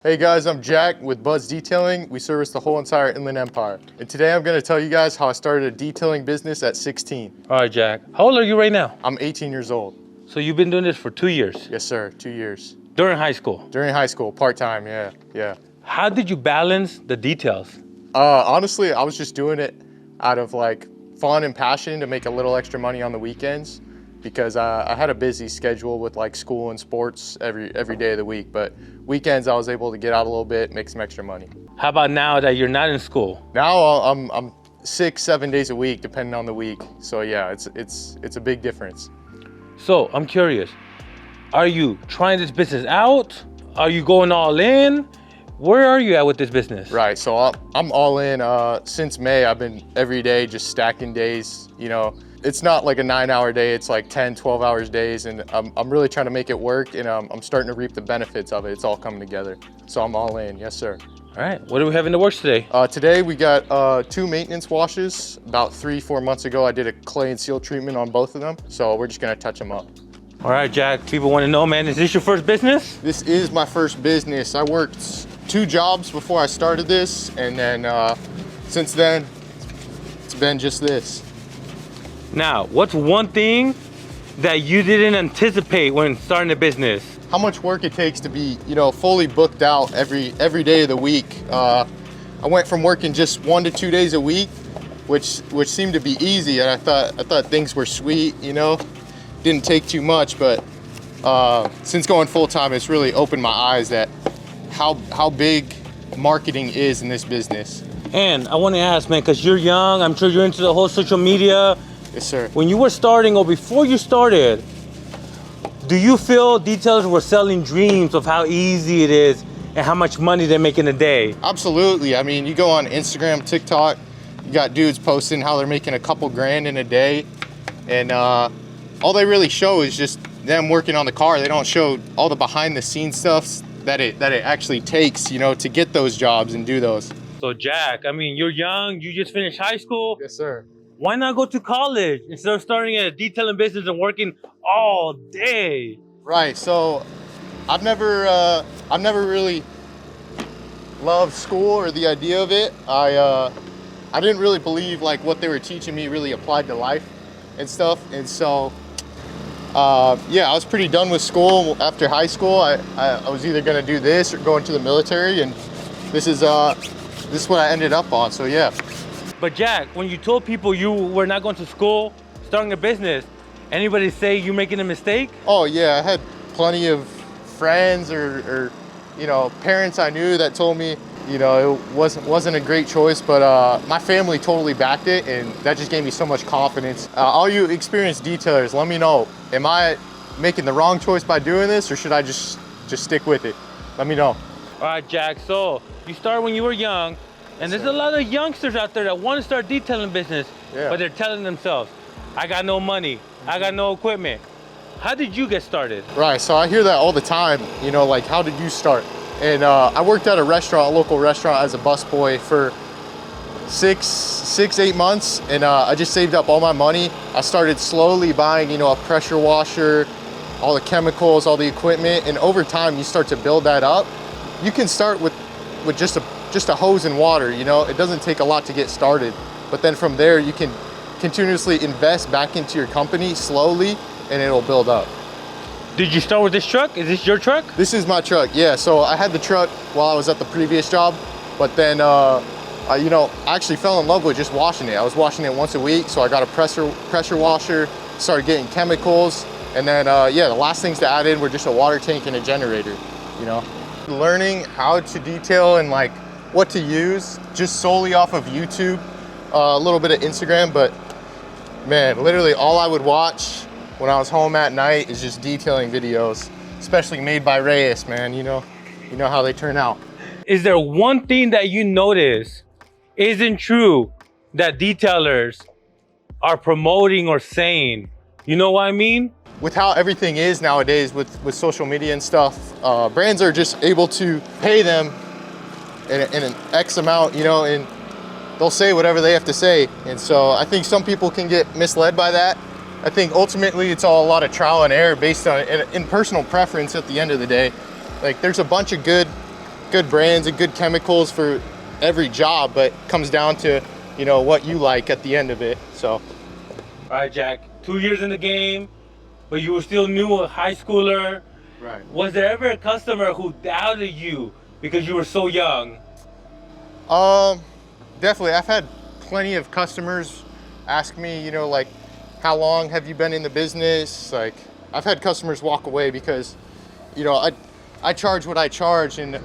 Hey guys, I'm Jack with Buzz Detailing. We service the whole entire Inland Empire. And today I'm gonna tell you guys how I started a detailing business at 16. All right, Jack. How old are you right now? I'm 18 years old. So you've been doing this for 2 years? Yes, sir, 2 years. During high school? During high school, part-time, yeah. How did you balance the details? Honestly, I was just doing it out of like fun and passion to make a little extra money on the weekends because I had a busy schedule with like school and sports every day of the week. But weekends I was able to get out a little bit, make some extra money. How about now that you're not in school? Now I'm 6-7 days a week, depending on the week. So yeah, it's a big difference. So I'm curious, are you trying this business out? Are you going all in? Where are you at with this business? Right, so I'm all in. Since May, I've been every day just stacking days. You know, it's not like a 9-hour day, it's like 10, 12 hours days. And I'm really trying to make it work, and I'm starting to reap the benefits of it. It's all coming together. So I'm all in, yes sir. All right, what do we have in the works today? Today we got 2 maintenance washes. About 3-4 months ago, I did a clay and seal treatment on both of them. So we're just gonna touch them up. All right, Jack, people want to know, man, is this your first business? This is my first business. I worked 2 jobs before I started this, and then since then, it's been just this. Now, what's one thing that you didn't anticipate when starting a business? How much work it takes to be, fully booked out every day of the week. I went from working just 1 to 2 days a week, which seemed to be easy, and I thought things were sweet, Didn't take too much, but since going full time, it's really opened my eyes that how big marketing is in this business. And I want to ask, man, because you're young, I'm sure you're into the whole social media. Yes, sir. When you were starting or before you started, do you feel detailers were selling dreams of how easy it is and how much money they make in a day? Absolutely. I mean, you go on Instagram, TikTok, you got dudes posting how they're making a couple grand in a day, and all they really show is just them working on the car. They don't show all the behind the scenes stuff that it actually takes, to get those jobs and do those. So Jack, I mean, you're young, you just finished high school. Yes, sir. Why not go to college instead of starting a detailing business and working all day? Right. So I've never really loved school or the idea of it. I didn't really believe like what they were teaching me really applied to life and stuff. And so I was pretty done with school after high school. I was either gonna do this or go into the military, and this is what I ended up on. So yeah. But Jack, when you told people you were not going to school, starting a business, anybody say you're making a mistake? Oh yeah, I had plenty of friends or parents I knew that told me, it wasn't a great choice, but my family totally backed it, and that just gave me so much confidence. All you experienced detailers, let me know, am I making the wrong choice by doing this, or should I just stick with it? Let me know. All right, Jack, so you started when you were young, and there's a lot of youngsters out there that want to start detailing business, but they're telling themselves, I got no money, I got no equipment. How did you get started? Right, so I hear that all the time, like, how did you start? And I worked at a local restaurant as a busboy for 6-8 months, and I just saved up all my money. I started slowly buying, a pressure washer, all the chemicals, all the equipment, and over time you start to build that up. You can start with just a hose and water, it doesn't take a lot to get started. But then from there you can continuously invest back into your company slowly, and it'll build up. Did you start with this truck? Is this your truck? This is my truck, yeah. So I had the truck while I was at the previous job, but then I actually fell in love with just washing it. I was washing it once a week, so I got a pressure washer, started getting chemicals, and then the last things to add in were just a water tank and a generator, Learning how to detail and like what to use just solely off of YouTube, a little bit of Instagram, but man, literally all I would watch when I was home at night is just detailing videos, especially made by Reyes, man. You know how they turn out. Is there one thing that you notice isn't true that detailers are promoting or saying? You know what I mean? With how everything is nowadays with social media and stuff, brands are just able to pay them in an X amount, and they'll say whatever they have to say. And so I think some people can get misled by that. I think ultimately it's all a lot of trial and error based on in personal preference at the end of the day. Like there's a bunch of good good brands and good chemicals for every job, but it comes down to, you know, what you like at the end of it. So. All right, Jack, 2 years in the game, but you were still new, a high schooler. Right. Was there ever a customer who doubted you because you were so young? Definitely. I've had plenty of customers ask me, you know, like, how long have you been in the business? Like, I've had customers walk away because, you know, I charge what I charge, and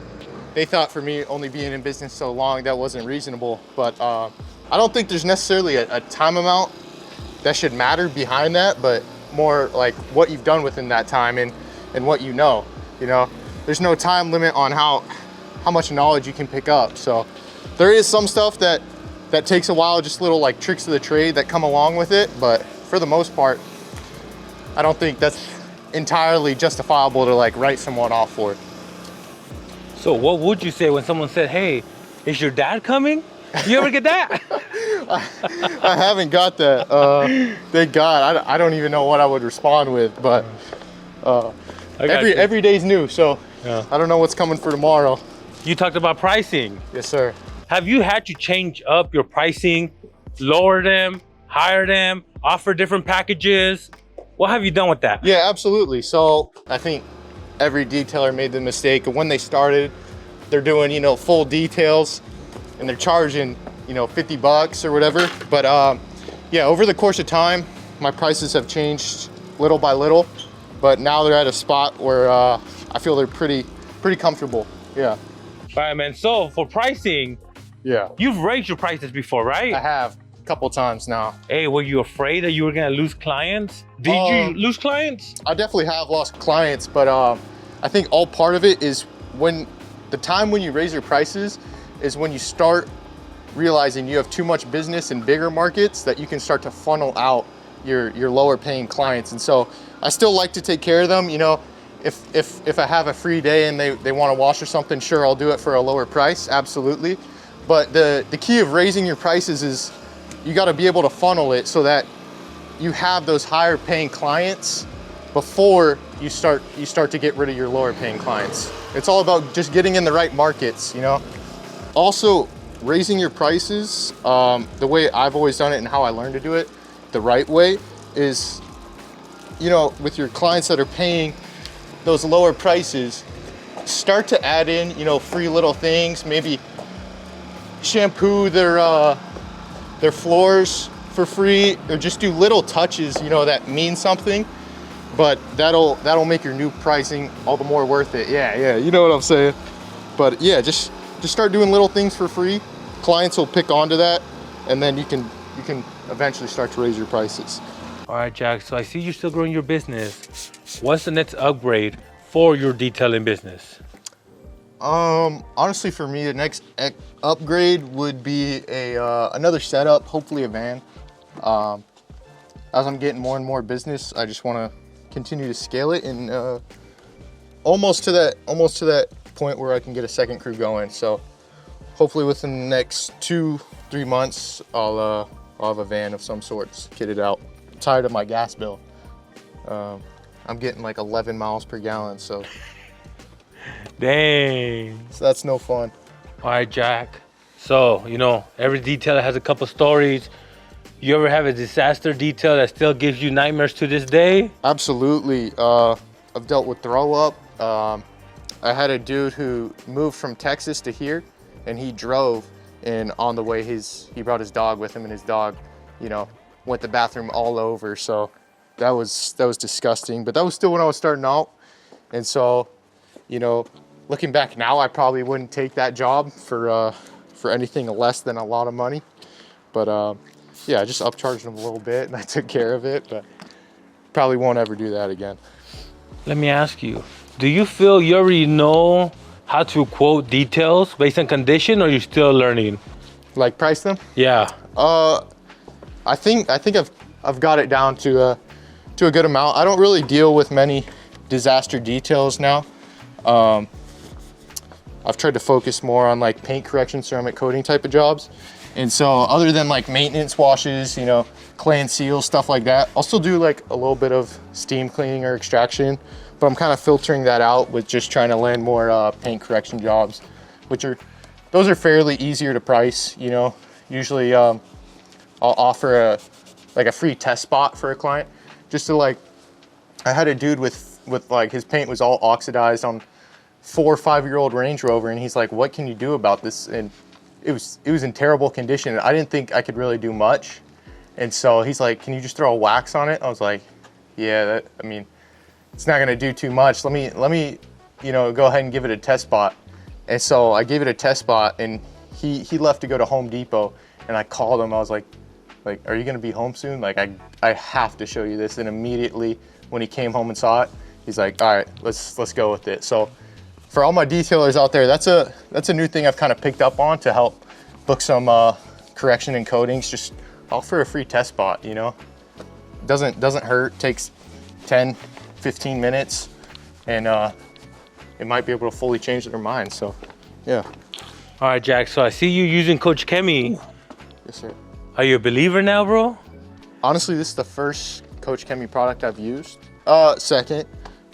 they thought for me only being in business so long that wasn't reasonable. But I don't think there's necessarily a time amount that should matter behind that, but more like what you've done within that time and what you know. You know, there's no time limit on how much knowledge you can pick up. So there is some stuff that takes a while, just little like tricks of the trade that come along with it, but for the most part, I don't think that's entirely justifiable to like write someone off for it. So what would you say when someone said, hey, is your dad coming? You ever get that? I haven't got that. Thank God. I don't even know what I would respond with, but every day's new, so yeah. I don't know what's coming for tomorrow. You talked about pricing. Yes, sir. Have you had to change up your pricing, lower them, hire them, offer different packages? What have you done with that? Yeah, absolutely. So I think every detailer made the mistake of when they started, they're doing, you know, full details and they're charging, you know, $50 or whatever. But yeah, over the course of time, my prices have changed little by little, but now they're at a spot where I feel they're pretty comfortable. Yeah. All right, man. So for pricing, yeah, you've raised your prices before, right? I have. Couple times now. Hey, were you afraid that you were gonna lose clients? Did you lose clients? I definitely have lost clients, but I think all part of it is when the time when you raise your prices is when you start realizing you have too much business in bigger markets that you can start to funnel out your lower paying clients. And so I still like to take care of them. You know, if I have a free day and they want to wash or something, sure, I'll do it for a lower price, absolutely. But the key of raising your prices is you got to be able to funnel it so that you have those higher paying clients before you start to get rid of your lower paying clients. It's all about just getting in the right markets, you know. Also, raising your prices, the way I've always done it and how I learned to do it the right way is, you know, with your clients that are paying those lower prices, start to add in, you know, free little things, maybe shampoo their floors for free, or just do little touches, you know, that mean something, but that'll make your new pricing all the more worth it. Yeah, you know what I'm saying. But yeah, just start doing little things for free. Clients will pick onto that, and then you can eventually start to raise your prices. All right, Jack, so I see you're still growing your business. What's the next upgrade for your detailing business? Honestly, for me, the next upgrade would be another setup, hopefully a van. As I'm getting more and more business, I just want to continue to scale it and almost to that point where I can get a second crew going. So hopefully within the next 2-3 months, I'll have a van of some sorts kitted out. I'm tired of my gas bill. I'm getting like 11 miles per gallon, so. Dang. So that's no fun. All right, Jack. So, you know, every detailer has a couple stories. You ever have a disaster detail that still gives you nightmares to this day? Absolutely. I've dealt with throw up. I had a dude who moved from Texas to here, and he drove, and on the way he brought his dog with him, and his dog, you know, went to the bathroom all over. So that was disgusting. But that was still when I was starting out, and so, you know, looking back now, I probably wouldn't take that job for anything less than a lot of money. But yeah, I just upcharged him a little bit and I took care of it, but probably won't ever do that again. Let me ask you, do you feel you already know how to quote details based on condition, or you're still learning? Like price them? Yeah. I think I've got it down to a good amount. I don't really deal with many disaster details now. I've tried to focus more on like paint correction, ceramic coating type of jobs. And so other than like maintenance washes, you know, clay and seal, stuff like that, I'll still do like a little bit of steam cleaning or extraction, but I'm kind of filtering that out with just trying to land more paint correction jobs. those are fairly easier to price, you know. Usually I'll offer a free test spot for a client, just to like, I had a dude with like his paint was all oxidized on 4 or 5 year old Range Rover, and he's like, what can you do about this? And it was in terrible condition. I didn't think I could really do much. And so he's like, can you just throw a wax on it? I was like, yeah, I mean, it's not gonna do too much. Let me, you know, go ahead and give it a test spot. And so I gave it a test spot, and he left to go to Home Depot, and I called him. I was like, are you gonna be home soon? Like, I have to show you this. And immediately when he came home and saw it, he's like, all right, let's go with it. So for all my detailers out there, that's a new thing I've kind of picked up on to help book some correction and coatings. Just offer a free test spot, you know. Doesn't hurt, takes 10, 15 minutes, and it might be able to fully change their mind. So yeah. All right, Jack, so I see you using Coach Kemi. Yes, sir. Are you a believer now, bro? Honestly, this is the first Coach Kemi product I've used. Second,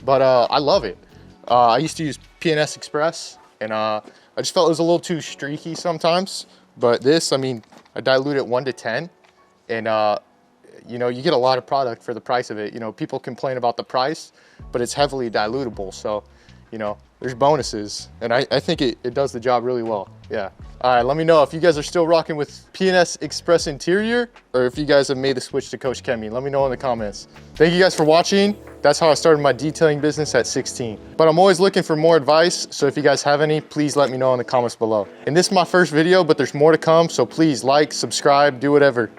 but I love it. I used to use P&S Express, and I just felt it was a little too streaky sometimes. But this, I mean, I dilute it 1 to 10, and you know, you get a lot of product for the price of it. You know, people complain about the price, but it's heavily dilutable. So, you know, there's bonuses, and I think it does the job really well. Yeah. All right, let me know if you guys are still rocking with P&S Express Interior, or if you guys have made the switch to Coach Kemi. Let me know in the comments. Thank you guys for watching. That's how I started my detailing business at 16. But I'm always looking for more advice, so if you guys have any, please let me know in the comments below. And this is my first video, but there's more to come, so please like, subscribe, do whatever.